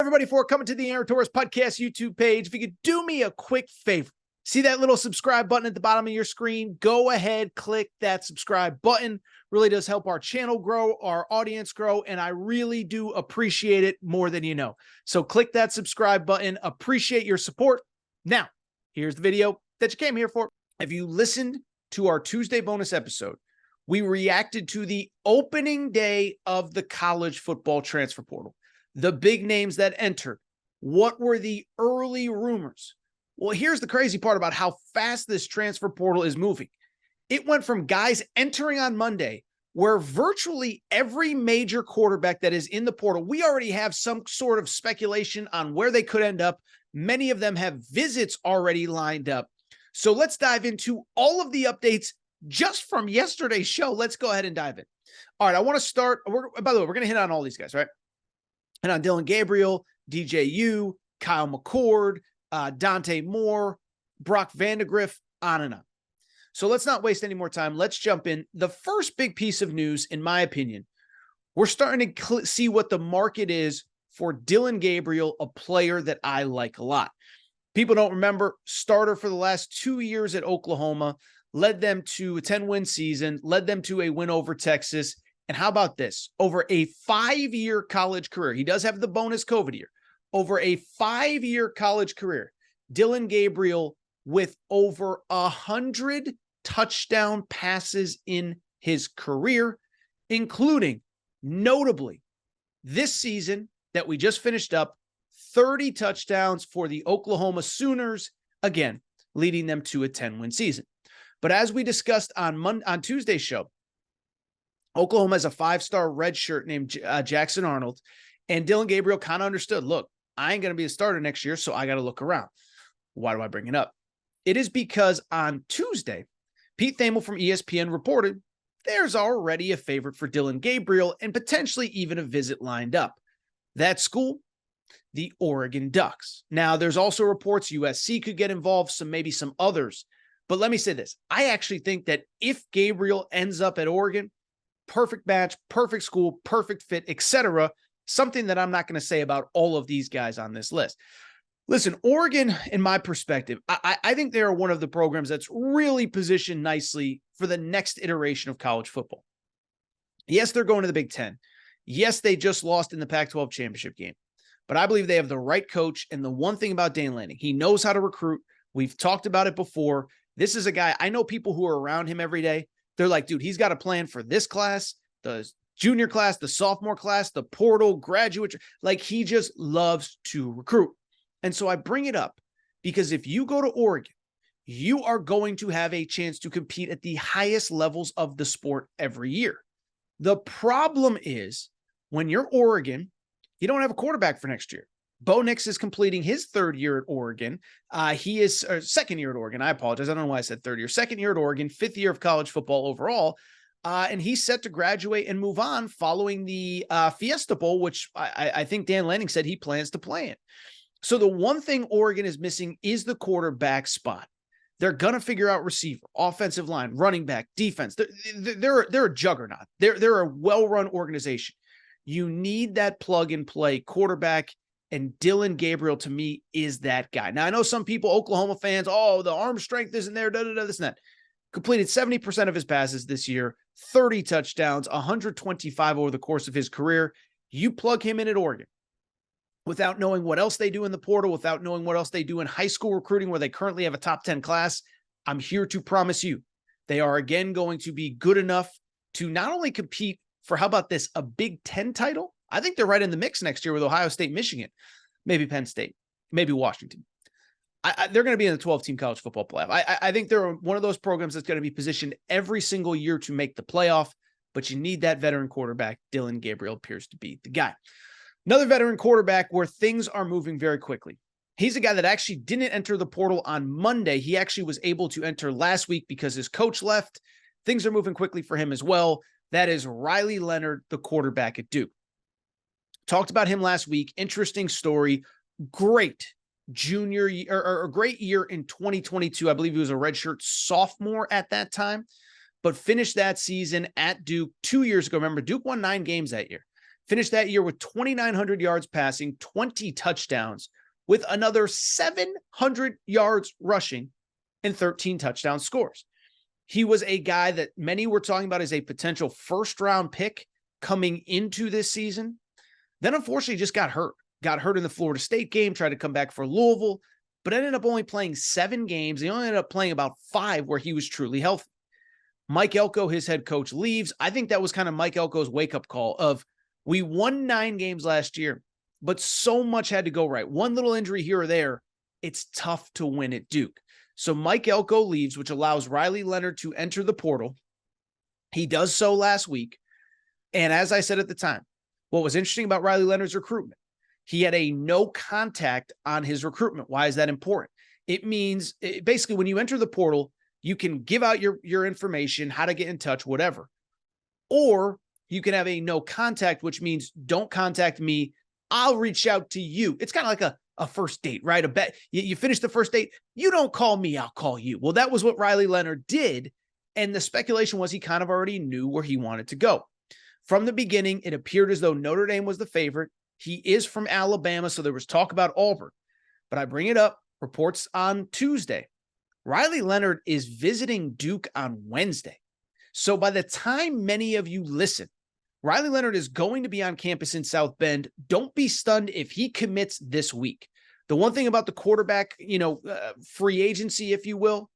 everybody, for coming to the Aaron Torres Podcast YouTube page. If you could do me a quick favor, see that little subscribe button at the bottom of your screen? Go ahead, click that subscribe button. Really does help our channel grow, our audience grow, and I really do appreciate it more than you know. So click that subscribe button. Appreciate your support. Now, here's the video that you came here for. If you listened to our Tuesday bonus episode, we reacted to the opening day of the college football transfer portal. The big names that entered. What were the early rumors? Well, here's the crazy part about how fast this transfer portal is moving. It went from guys entering on Monday, where virtually every major quarterback that is in the portal, we already have some sort of speculation on where they could end up. Many of them have visits already lined up. So let's dive into all of the updates just from yesterday's show. Let's go ahead and dive in. All right, I want to start. By the way, we're going to hit on all these guys, right? And on Dillon Gabriel, DJU, Kyle McCord, Dante Moore, Brock Vandagriff, on and on. So let's not waste any more time. Let's jump in. The first big piece of news, in my opinion, we're starting to see what the market is for Dillon Gabriel, a player that I like a lot. People don't remember, starter for the last 2 years at Oklahoma, led them to a 10-win season, led them to a win over Texas. And how about this? Over a 5-year college career, he does have the bonus COVID year. Over a 5-year college career, Dillon Gabriel with over 100 touchdown passes in his career, including, notably, this season that we just finished up, 30 touchdowns for the Oklahoma Sooners, again, leading them to a 10-win season. But as we discussed on Tuesday's show, Oklahoma has a 5-star red shirt named Jackson Arnold, and Dillon Gabriel kind of understood, look, I ain't going to be a starter next year, so I got to look around. Why do I bring it up? It is because on Tuesday, Pete Thamel from ESPN reported there's already a favorite for Dillon Gabriel and potentially even a visit lined up. That school, the Oregon Ducks. Now, there's also reports USC could get involved, maybe some others. But let me say this. I actually think that if Gabriel ends up at Oregon, perfect match, perfect school, perfect fit, etc. Something that I'm not going to say about all of these guys on this list. Listen, Oregon, in my perspective, I think they are one of the programs that's really positioned nicely for the next iteration of college football. Yes, they're going to the Big Ten. Yes, they just lost in the Pac-12 championship game. But I believe they have the right coach. And the one thing about Dan Lanning, he knows how to recruit. We've talked about it before. This is a guy, I know people who are around him every day. They're like, dude, he's got a plan for this class, the junior class, the sophomore class, the portal, graduate. Like, he just loves to recruit. And so I bring it up because if you go to Oregon, you are going to have a chance to compete at the highest levels of the sport every year. The problem is when you're Oregon, you don't have a quarterback for next year. Bo Nix is completing his 3rd year at Oregon. He is 2nd year at Oregon. I apologize. I don't know why I said 3rd year. 2nd year at Oregon, 5th year of college football overall. And he's set to graduate and move on following the Fiesta Bowl, which I think Dan Lanning said he plans to play in. So the one thing Oregon is missing is the quarterback spot. They're going to figure out receiver, offensive line, running back, defense. They're a juggernaut. They're a well-run organization. You need that plug-and-play quarterback, and Dillon Gabriel, to me, is that guy. Now, I know some people, Oklahoma fans, oh, the arm strength isn't there, this and that. Completed 70% of his passes this year, 30 touchdowns, 125 over the course of his career. You plug him in at Oregon without knowing what else they do in the portal, without knowing what else they do in high school recruiting where they currently have a top 10 class, I'm here to promise you they are again going to be good enough to not only compete for, how about this, a Big Ten title? I think they're right in the mix next year with Ohio State, Michigan, maybe Penn State, maybe Washington. They're going to be in the 12-team college football playoff. I think they're one of those programs that's going to be positioned every single year to make the playoff, but you need that veteran quarterback. Dillon Gabriel appears to be the guy. Another veteran quarterback where things are moving very quickly. He's a guy that actually didn't enter the portal on Monday. He actually was able to enter last week because his coach left. Things are moving quickly for him as well. That is Riley Leonard, the quarterback at Duke. Talked about him last week. Interesting story. Great junior year, or a great year in 2022. I believe he was a redshirt sophomore at that time, but finished that season at Duke 2 years ago. Remember, Duke won 9 games that year. Finished that year with 2,900 yards passing, 20 touchdowns, with another 700 yards rushing and 13 touchdown scores. He was a guy that many were talking about as a potential first-round pick coming into this season. Then, unfortunately, just got hurt. Got hurt in the Florida State game, tried to come back for Louisville, but ended up only playing 7 games. He only ended up playing about 5 where he was truly healthy. Mike Elko, his head coach, leaves. I think that was kind of Mike Elko's wake-up call of, we won 9 games last year, but so much had to go right. One little injury here or there, it's tough to win at Duke. So Mike Elko leaves, which allows Riley Leonard to enter the portal. He does so last week. And as I said at the time, what was interesting about Riley Leonard's recruitment, he had a no contact on his recruitment. Why is that important? It means basically when you enter the portal, you can give out your information, how to get in touch, whatever. Or you can have a no contact, which means don't contact me. I'll reach out to you. It's kind of like a first date, right? You finish the first date. You don't call me, I'll call you. Well, that was what Riley Leonard did. And the speculation was he kind of already knew where he wanted to go. From the beginning, it appeared as though Notre Dame was the favorite. He is from Alabama, so there was talk about Auburn. But I bring it up, reports on Tuesday. Riley Leonard is visiting Duke on Wednesday. So by the time many of you listen, Riley Leonard is going to be on campus in South Bend. Don't be stunned if he commits this week. The one thing about the quarterback, free agency, if you will,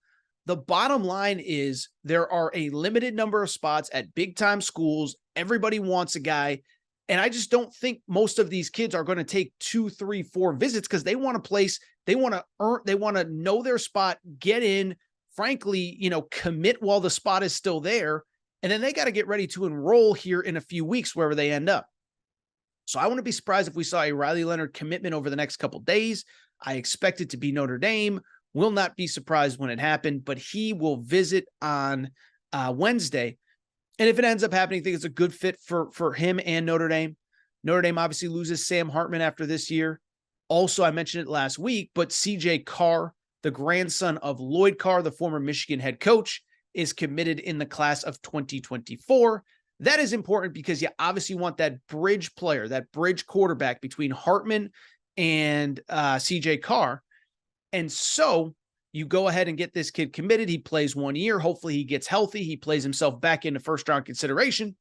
the bottom line is there are a limited number of spots at big time schools. Everybody wants a guy. And I just don't think most of these kids are going to take 2, 3, 4 visits because they want a place, they want to earn, they want to know their spot, get in, frankly, commit while the spot is still there. And then they got to get ready to enroll here in a few weeks, wherever they end up. So I wouldn't be surprised if we saw a Riley Leonard commitment over the next couple of days. I expect it to be Notre Dame. Will not be surprised when it happened, but he will visit on Wednesday. And if it ends up happening, I think it's a good fit for him and Notre Dame. Notre Dame obviously loses Sam Hartman after this year. Also, I mentioned it last week, but CJ Carr, the grandson of Lloyd Carr, the former Michigan head coach, is committed in the class of 2024. That is important because you obviously want that bridge player, that bridge quarterback between Hartman and CJ Carr. And so you go ahead and get this kid committed. He plays 1 year. Hopefully he gets healthy. He plays himself back into first round consideration,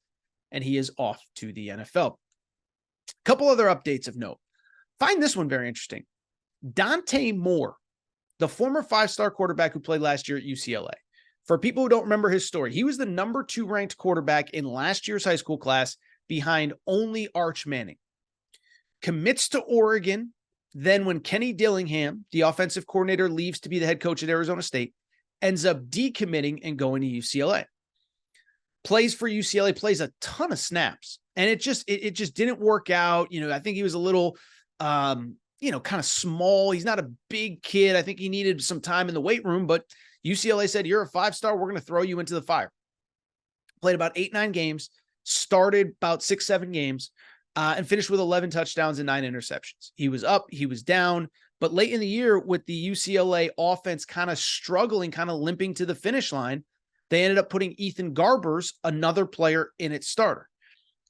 and he is off to the NFL. A couple other updates of note. Find this one very interesting. Dante Moore, the former 5-star quarterback who played last year at UCLA. For people who don't remember his story, he was the number 2 ranked quarterback in last year's high school class behind only Arch Manning. Commits to Oregon. Then when Kenny Dillingham, the offensive coordinator, leaves to be the head coach at Arizona State, ends up decommitting and going to UCLA. Plays for UCLA, plays a ton of snaps. And it just didn't work out. I think he was a little, kind of small. He's not a big kid. I think he needed some time in the weight room, but UCLA said, you're a 5-star. We're going to throw you into the fire. Played about 8, 9 games, started about 6, 7 games, and finished with 11 touchdowns and 9 interceptions. He was up, he was down, but late in the year with the UCLA offense kind of struggling, kind of limping to the finish line, they ended up putting Ethan Garbers, another player, in its starter.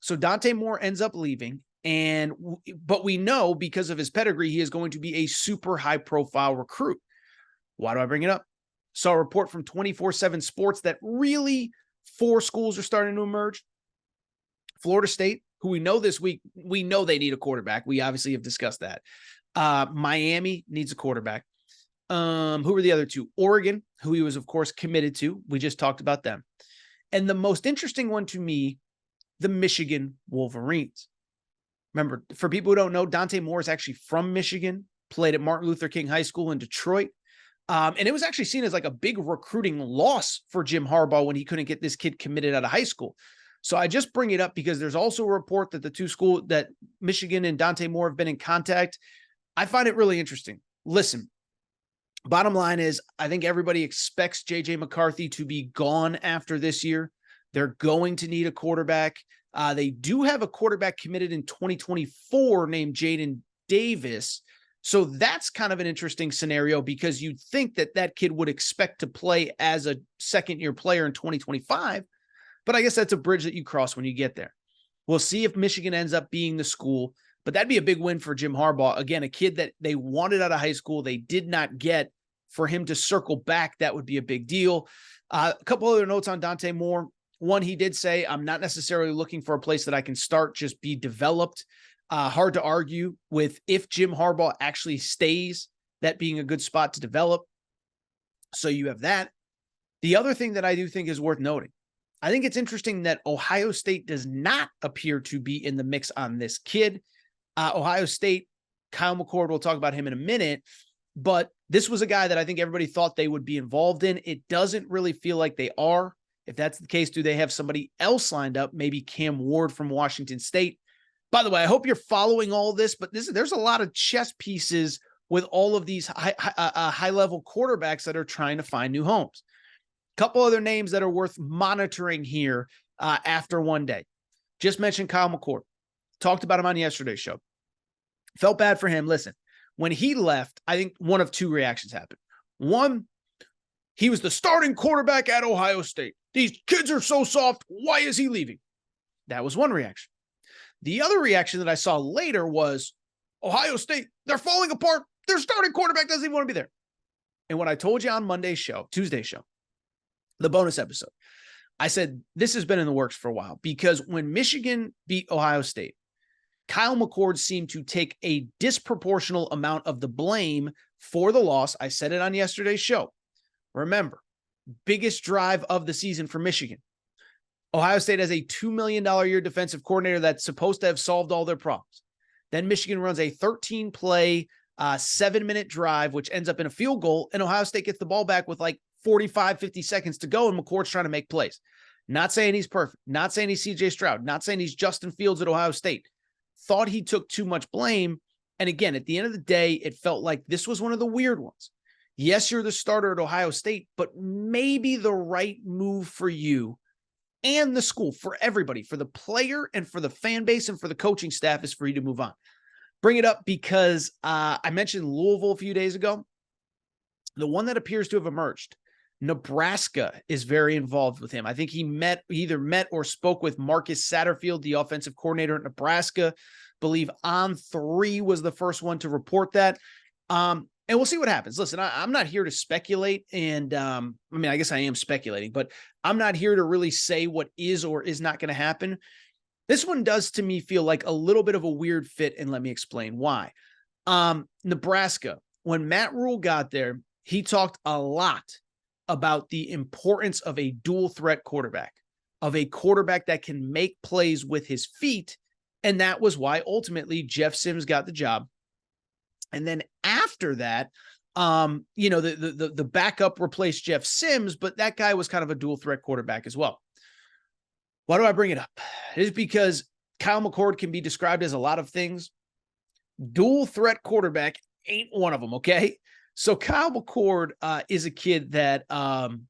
So Dante Moore ends up leaving, but we know because of his pedigree, he is going to be a super high profile recruit. Why do I bring it up? Saw a report from 24/7 Sports that really 4 schools are starting to emerge. Florida State, who we know this week, we know they need a quarterback. We obviously have discussed that. Miami needs a quarterback. Who were the other 2? Oregon, who he was, of course, committed to. We just talked about them. And the most interesting one to me, the Michigan Wolverines. Remember, for people who don't know, Dante Moore is actually from Michigan, played at Martin Luther King High School in Detroit. And it was actually seen as like a big recruiting loss for Jim Harbaugh when he couldn't get this kid committed out of high school. So I just bring it up because there's also a report that the 2 schools, that Michigan and Dante Moore, have been in contact. I find it really interesting. Listen, bottom line is I think everybody expects J.J. McCarthy to be gone after this year. They're going to need a quarterback. They do have a quarterback committed in 2024 named Jaden Davis. So that's kind of an interesting scenario because you'd think that kid would expect to play as a second-year player in 2025. But I guess that's a bridge that you cross when you get there. We'll see if Michigan ends up being the school, but that'd be a big win for Jim Harbaugh. Again, a kid that they wanted out of high school, they did not get. For him to circle back, that would be a big deal. A couple other notes on Dante Moore. One, he did say, I'm not necessarily looking for a place that I can start, just be developed. Hard to argue with if Jim Harbaugh actually stays, that being a good spot to develop. So you have that. The other thing that I do think is worth noting, I think it's interesting that Ohio State does not appear to be in the mix on this kid. Ohio State, Kyle McCord, we'll talk about him in a minute, but this was a guy that I think everybody thought they would be involved in. It doesn't really feel like they are. If that's the case, do they have somebody else lined up? Maybe Cam Ward from Washington State. By the way, I hope you're following all this, but there's a lot of chess pieces with all of these high-level quarterbacks that are trying to find new homes. A couple other names that are worth monitoring here after one day. Just mentioned Kyle McCord. Talked about him on yesterday's show. Felt bad for him. Listen, when he left, I think one of two reactions happened. One, he was the starting quarterback at Ohio State. These kids are so soft. Why is he leaving? That was one reaction. The other reaction that I saw later was, Ohio State, they're falling apart. Their starting quarterback doesn't even want to be there. And what I told you on Tuesday's show, the bonus episode, I said, this has been in the works for a while because when Michigan beat Ohio State, Kyle McCord seemed to take a disproportional amount of the blame for the loss. I said it on yesterday's show. Remember, biggest drive of the season for Michigan. Ohio State has a $2 million a year defensive coordinator that's supposed to have solved all their problems. Then Michigan runs a 13-play, 7-minute drive, which ends up in a field goal, and Ohio State gets the ball back with like 45, 50 seconds to go, and McCord's trying to make plays. Not saying he's perfect. Not saying he's C.J. Stroud. Not saying he's Justin Fields at Ohio State. Thought he took too much blame. And again, at the end of the day, it felt like this was one of the weird ones. Yes, you're the starter at Ohio State, but maybe the right move for you and the school, for everybody, for the player and for the fan base and for the coaching staff is for you to move on. Bring it up because I mentioned Louisville a few days ago. The one that appears to have emerged, Nebraska is very involved with him. I think he either met or spoke with Marcus Satterfield, the offensive coordinator at Nebraska. Believe On3 was the first one to report that. And we'll see what happens. Listen, I'm not here to speculate. And I guess I am speculating, but I'm not here to really say what is or is not going to happen. This one does to me feel like a little bit of a weird fit. And let me explain why. Nebraska, when Matt Rule got there, he talked a lot about the importance of a dual threat quarterback, of a quarterback that can make plays with his feet. And that was why ultimately Jeff Sims got the job. And then after that, the backup replaced Jeff Sims, but that guy was kind of a dual threat quarterback as well. Why do I bring it up? It is because Kyle McCord can be described as a lot of things. Dual threat quarterback ain't one of them. Okay. So Kyle McCord is a kid that I'm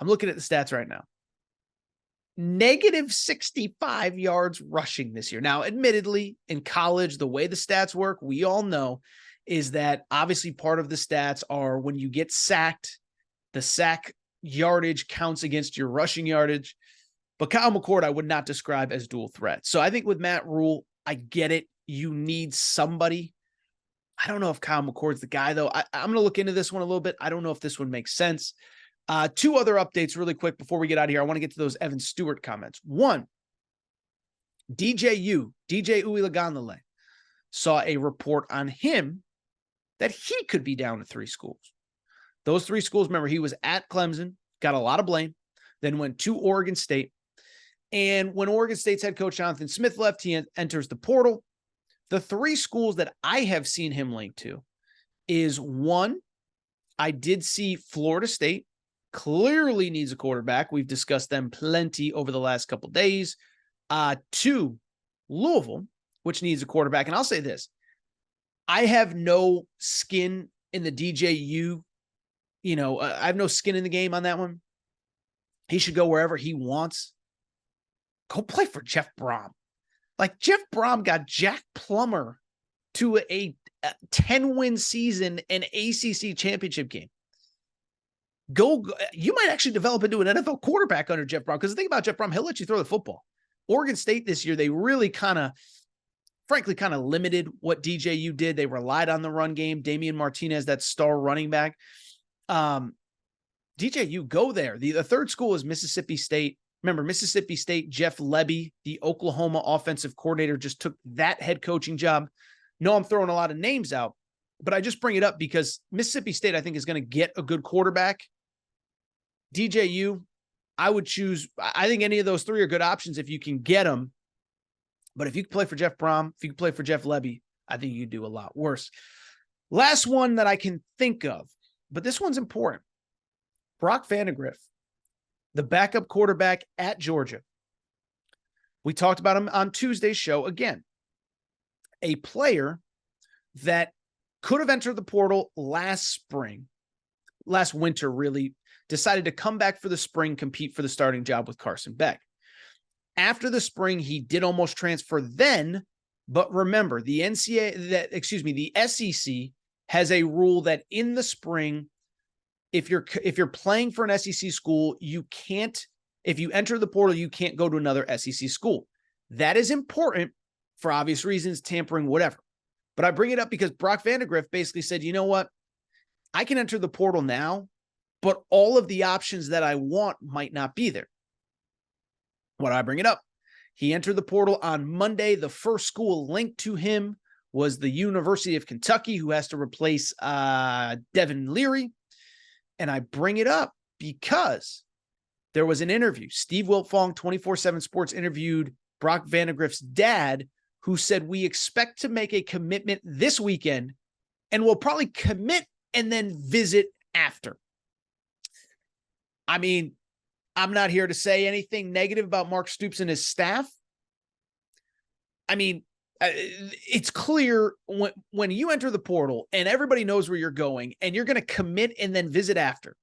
looking at the stats right now. Negative 65 yards rushing this year. Now, admittedly, in college, the way the stats work, we all know, is that obviously part of the stats are when you get sacked, the sack yardage counts against your rushing yardage. But Kyle McCord, I would not describe as dual threat. So I think with Matt Rule, I get it. You need somebody. I don't know if Kyle McCord's the guy, though. I'm going to look into this one a little bit. I don't know if this one makes sense. Two other updates really quick before we get out of here. I want to get to those Evan Stewart comments. One, DJ Uiagalelei saw a report on him that he could be down to 3 schools. Those 3 schools, remember, he was at Clemson, got a lot of blame, then went to Oregon State. And when Oregon State's head coach Jonathan Smith left, he enters the portal. The 3 schools that I have seen him linked to is, one, I did see Florida State. Clearly needs a quarterback. We've discussed them plenty over the last couple of days. 2, Louisville, which needs a quarterback. And I'll say this. I have no skin in the DJU. I have no skin in the game on that one. He should go wherever he wants. Go play for Jeff Brom. Like, Jeff Brom got Jack Plummer to a 10-win season and ACC championship game. You might actually develop into an NFL quarterback under Jeff Brom, because the thing about Jeff Brom, he'll let you throw the football. Oregon State this year, they really frankly limited what DJU did. They relied on the run game. Damian Martinez, that star running back. DJU, go there. The third school is Mississippi State. Remember, Mississippi State, Jeff Lebby, the Oklahoma offensive coordinator, just took that head coaching job. No, I'm throwing a lot of names out, but I just bring it up because Mississippi State, I think, is going to get a good quarterback. DJU, I would choose. I think any of those three are good options if you can get them. But if you can play for Jeff Brom, if you can play for Jeff Lebby, I think you could do a lot worse. Last one that I can think of, but this one's important. Brock Vandagriff, the backup quarterback at Georgia. We talked about him on Tuesday's show. Again, a player that could have entered the portal last winter, really, decided to come back for the spring, compete for the starting job with Carson Beck. After the spring, he did almost transfer then, but remember, the SEC has a rule that in the spring, if you're playing for an SEC school, you can't, if you enter the portal, you can't go to another SEC school. That is important for obvious reasons, tampering, whatever. But I bring it up because Brock Vandagriff basically said, you know what? I can enter the portal now, but all of the options that I want might not be there. Why do I bring it up? He entered the portal on Monday. The first school linked to him was the University of Kentucky, who has to replace Devin Leary. And I bring it up because there was an interview. Steve Wiltfong, 24/7 Sports, interviewed Brock Vandagriff's dad, who said, we expect to make a commitment this weekend and we'll probably commit and then visit after. I mean, I'm not here to say anything negative about Mark Stoops and his staff. I mean, it's clear when you enter the portal and everybody knows where you're going and you're going to commit and then visit after.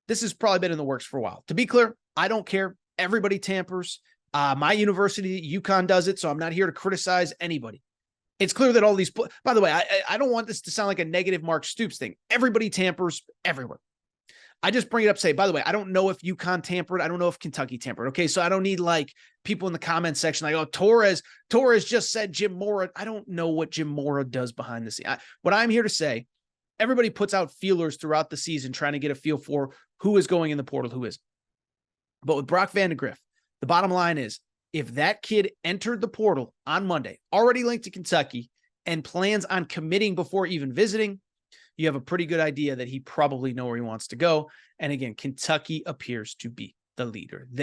This has probably been in the works for a while. To be clear, I don't care. Everybody tampers. My university, UConn, does it, so I'm not here to criticize anybody. It's clear that all these, by the way, I don't want this to sound like a negative Mark Stoops thing. Everybody tampers everywhere. I just bring it up, say, by the way, I don't know if UConn tampered. I don't know if Kentucky tampered. Okay, so I don't need like people in the comment section like, oh, Torres just said Jim Mora. I don't know what Jim Mora does behind the scene. What I'm here to say, everybody puts out feelers throughout the season trying to get a feel for who is going in the portal, who isn't. But with Brock Vandagriff, the bottom line is, if that kid entered the portal on Monday, already linked to Kentucky, and plans on committing before even visiting, you have a pretty good idea that he probably knows where he wants to go. And again, Kentucky appears to be the leader there.